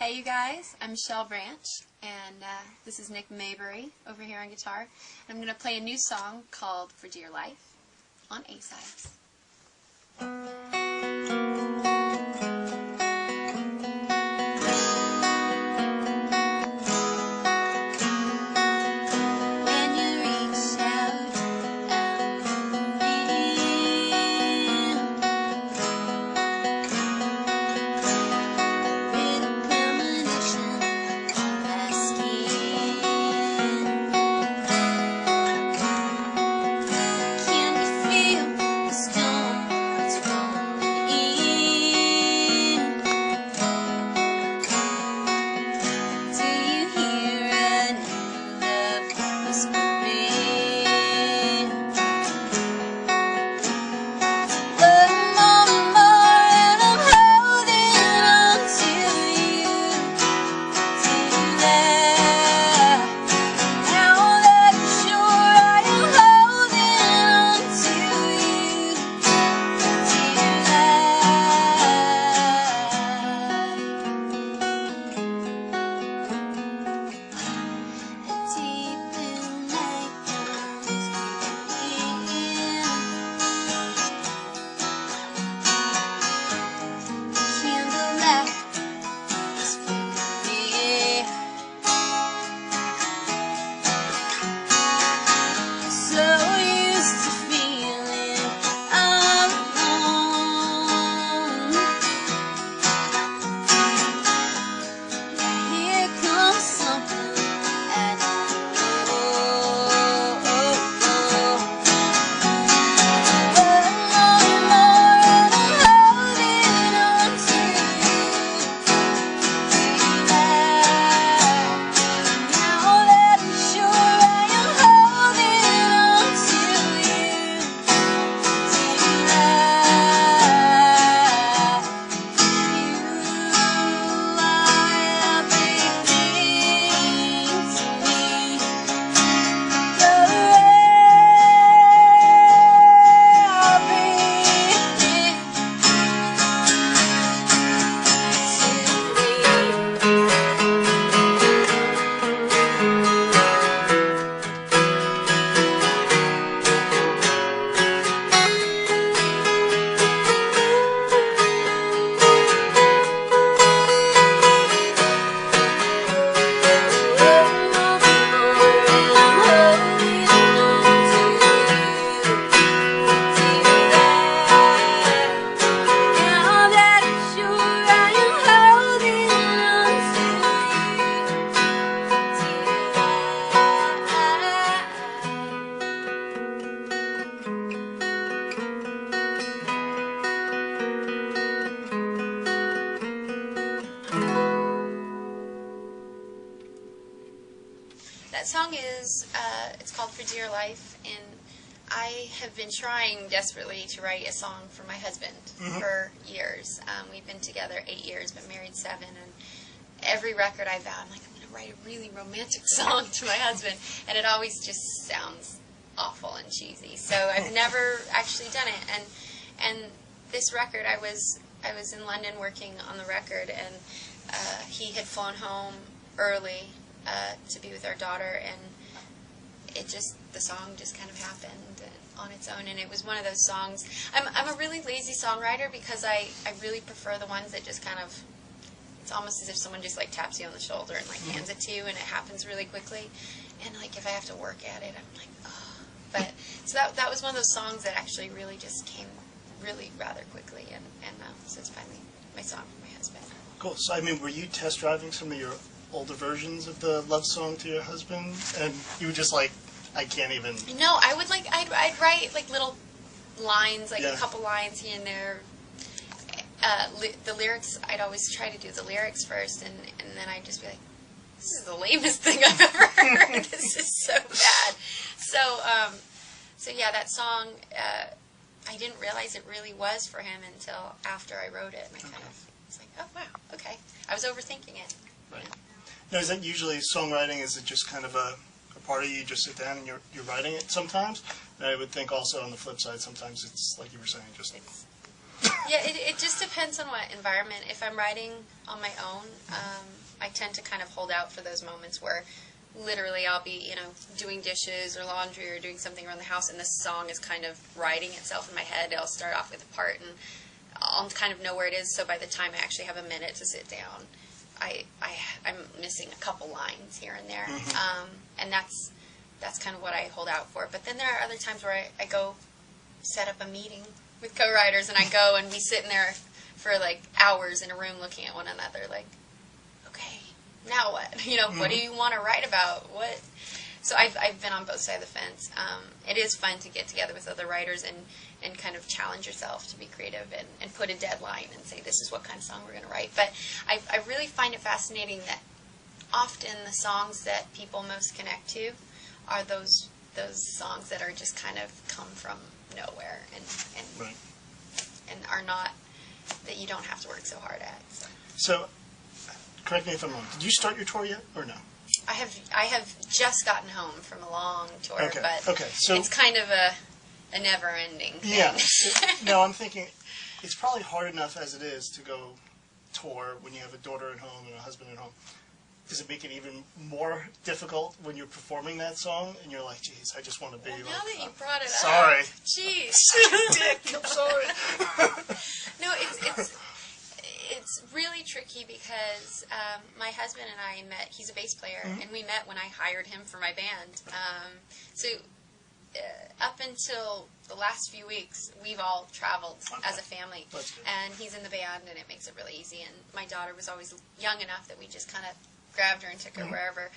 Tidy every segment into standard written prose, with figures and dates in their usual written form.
Hey you guys, I'm Shell Branch, and this is Nick Maybury over here on guitar. And I'm going to play a new song called For Dear Life on A-Sides. That song is, it's called For Dear Life, and I have been trying desperately to write a song for my husband for years. We've been together 8 years, been married 7, and every record I vow, I'm like, I'm going to write a really romantic song to my husband, and it always just sounds awful and cheesy. So I've never actually done it, and this record, I was in London working on the record, and he had flown home early to be with our daughter, and the song just kind of happened on its own, and it was one of those songs. I'm a really lazy songwriter because I really prefer the ones that just kind of, it's almost as if someone just like taps you on the shoulder and like hands it to you, and it happens really quickly. And like if I have to work at it, I'm like, oh. But so that was one of those songs that actually really just came really rather quickly, and so it's finally my song for my husband. Cool. So I mean, were you test driving some of your older versions of the love song to your husband, and you were just like, I can't even... No, I would I'd write like little lines, like a couple lines here and there. The lyrics, I'd always try to do the lyrics first, and then I'd just be like, this is the lamest thing I've ever heard. This is so bad. So yeah, that song, I didn't realize it really was for him until after I wrote it, and I kind of was like, oh wow, okay. I was overthinking it. Right. Now, is that usually songwriting? Is it just kind of a part of you just sit down and you're writing it sometimes? And I would think also on the flip side, sometimes it's like you were saying, just Yeah, it just depends on what environment. If I'm writing on my own, I tend to kind of hold out for those moments where literally I'll be, doing dishes or laundry or doing something around the house, and the song is kind of writing itself in my head. I'll start off with a part, and I'll kind of know where it is, so by the time I actually have a minute to sit down, I'm missing a couple lines here and there. And that's kind of what I hold out for. But then there are other times where I go set up a meeting with co-writers, and I go and we sit in there for like hours in a room looking at one another like, okay, now what? What do you want to write about? What? So I've been on both sides of the fence. It is fun to get together with other writers and kind of challenge yourself to be creative and put a deadline and say this is what kind of song we're going to write. But I really find it fascinating that often the songs that people most connect to are those songs that are just kind of come from nowhere and Right. and are not, that you don't have to work so hard at. So, correct me if I'm wrong. Did you start your tour yet, or no? I have just gotten home from a long tour, Okay. but Okay. So it's kind of a never-ending thing. yeah. No, I'm thinking it's probably hard enough as it is to go tour when you have a daughter at home and a husband at home. Does it make it even more difficult when you're performing that song and you're like, geez, I just want to be Well, like, now that you brought it sorry. up, jeez. Dick, I'm sorry. No, it's really tricky because my husband and I met. He's a bass player, and we met when I hired him for my band. So up until the last few weeks, we've all traveled as a family, That's good. and he's in the band, and it makes it really easy. And my daughter was always young enough that we just kind of grabbed her and took her wherever.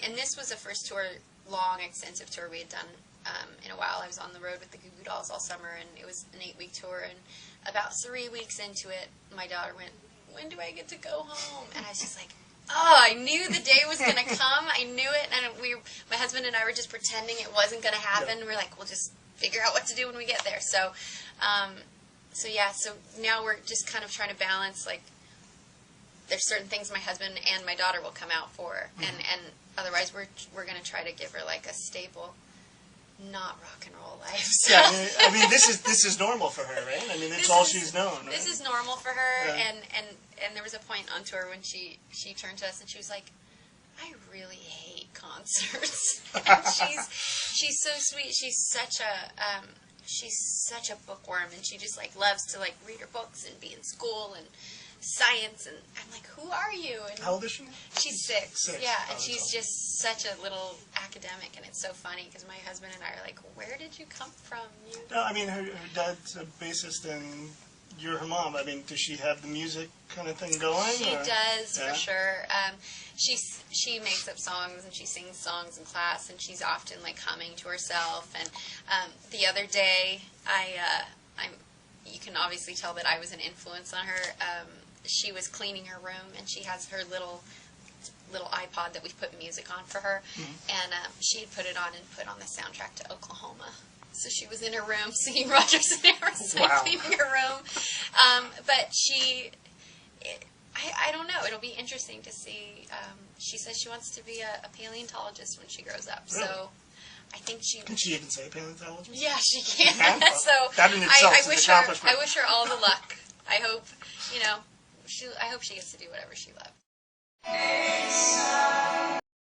And this was the first tour, long, extensive tour we had done in a while. I was on the road with the Goo Goo Dolls all summer, and it was an 8-week tour. And about 3 weeks into it, my daughter went, "When do I get to go home?" And I was just like, oh, I knew the day was going to come. I knew it. And my husband and I were just pretending it wasn't going to happen. Yeah. We're like, we'll just figure out what to do when we get there. So now we're just kind of trying to balance, like, there's certain things my husband and my daughter will come out for, and otherwise we're going to try to give her like a stable, not rock and roll life. So. Yeah, I mean, this is normal for her, right? I mean, it's all she's known. Right? This is normal for her, Yeah. and there was a point on tour when she turned to us and she was like, I really hate concerts. And she's so sweet. She's such a bookworm, and she just like loves to like read her books and be in school and science, and I'm like, who are you? And How old is she? she's 6. 6. Yeah, Oh, and that's she's awesome. just such a little academic, and it's so funny because my husband and I are like, where did you come from? You No, I mean, her dad's a bassist, and you're her mom. I mean, does she have the music kind of thing going? She or? does, Yeah? for sure. She makes up songs and she sings songs in class, and she's often like humming to herself. And the other day, you can obviously tell that I was an influence on her. She was cleaning her room, and she has her little iPod that we've put music on for her, and she had put it on and put on the soundtrack to Oklahoma. So she was in her room singing Rodgers and Hammerstein, Wow. cleaning her room. But I don't know. It'll be interesting to see. She says she wants to be a paleontologist when she grows up. Really? So I think she. Can she even say paleontologist? Yeah, she can. Yeah. So That in itself I is an wish her. accomplishment. I wish her all the luck. I hope I hope she gets to do whatever she loves.